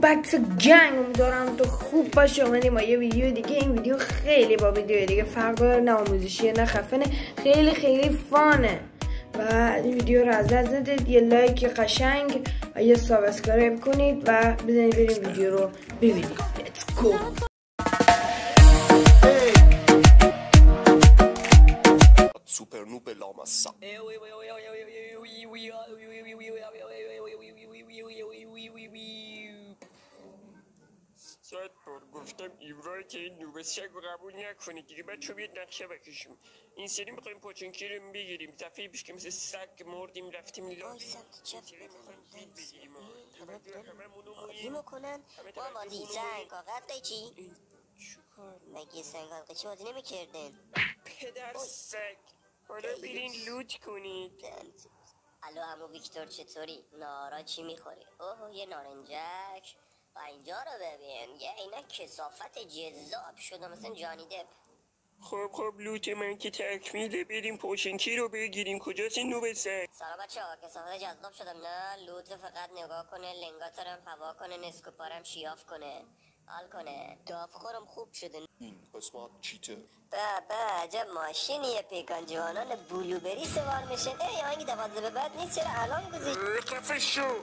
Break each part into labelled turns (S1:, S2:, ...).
S1: بکس گنگ، امیدوارم تو خوب باشه. اومدیم با یه ویدیو دیگه. این ویدیو خیلی با ویدیو دیگه فرق داره، نه آموزشیه نه خفنه، خیلی فانه و این ویدیو رو از دست ندید. یه لایک قشنگ و یه سابسکرایب کنید و بزنید بریم ویدیو رو ببینید. Let's go.
S2: Super noob لامصب صد بار گفتم ایوای که این نوبه سگ رو قبول نکنید دیگه. بچه بیاد نقشه بکشیم. این سری میخواییم پوچنکی رو بگیریم. دفعه پیش که مثل سگ مردیم رفتیم لاغ.
S3: بازی میکنن با بازی سنگ کاغذ قیچی. مگه سنگ کاغذ قیچی بازی نمیکردن؟
S2: پدر سگ حالا برین لوت کنید.
S3: الو عمو ویکتور چطوری؟ نارا چی میخوری؟ اوه یه نارنجک و اینجا رو ببین، یه اینا کثافت جذاب شده مثل جانی دپ.
S2: خب لوت من که تکمیله، بریم پوشنکی رو بگیریم. کجاست این نوبه سگ؟
S3: سلام بچه ها، کثافت جذاب شدم نه؟ لوت فقط نگاه کنه، لنگاترم هوا کنه، نسکوپارم شیاف کنه، حال کنه. دافخورم خوب شده.
S2: این قسمت چیته؟
S3: به عجب ماشینیه. پیکان جوانان بلوبری سوار میشن. ای آهنگ 12 به بعد نیست، چرا الان گذاشت؟
S2: خفه شو.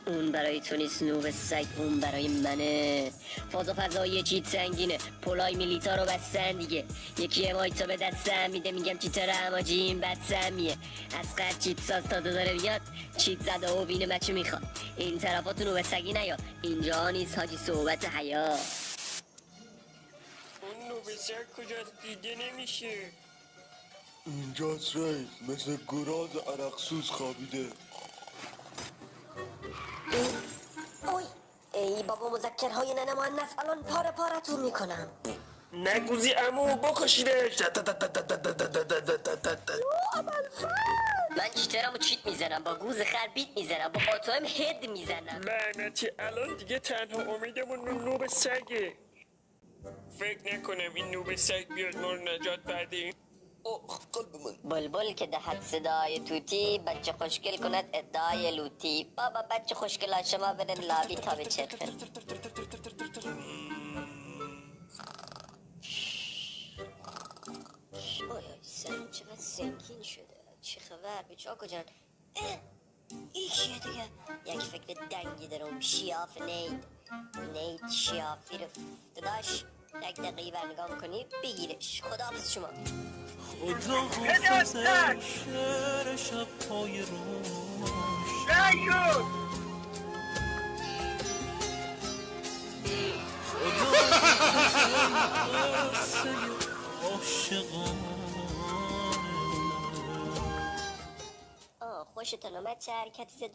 S3: اون برای تو نیست نوب سگ، اون برای منه. فضایی چیت سنگینه، پولای میلیتا رو بستن دیگه. یکی مایتا به دستم میده، میگم چیتاره اما جیم بد سمیه. از قد چیت ساز تازه داره بیاد، چیت زده و بینه بچه میخواد. این طرفاتون نوب سگی نیاد، اینجا نیست حاجی صحبت حیا.
S2: اون نوبه سگ کجاست؟ دیده نمیشه.
S4: اینجاست رئیس، مثل گراز عرقسوز خوابیده.
S3: ای بابا مذکرهای ننه مؤنث الان پارتون میکنم.
S2: نگوزی عمو بکشیدش.
S3: من چیترمو چیت میزنم، با گوز خر بیت میزنم، با قاطعم هد میزنم.
S2: لعنتی الان دیگه تنها امیدمون نوب سگه. فکر نکنم این نوب سگ بیاد ما رو نجات بده.
S4: قلب من
S3: بلبل که دهد صدای توتی، بچه خوشگل کند ادعای لوتی. بابا بچه خوشگل ها شما برن لابی تا به چرخن. اوی سرم چقدر سنگین شده. چه خبر بیچاکو جان؟ این کیه دیگه؟ یک فکر دنگی دارم. شیاف نید شیافی رو داداش یک دقیقی برنگاه میکنی بگیرش. خداحافظ شما.
S5: خدا حافظ شعر شب پای روش
S3: خوشتون اومد چه حرکتی زد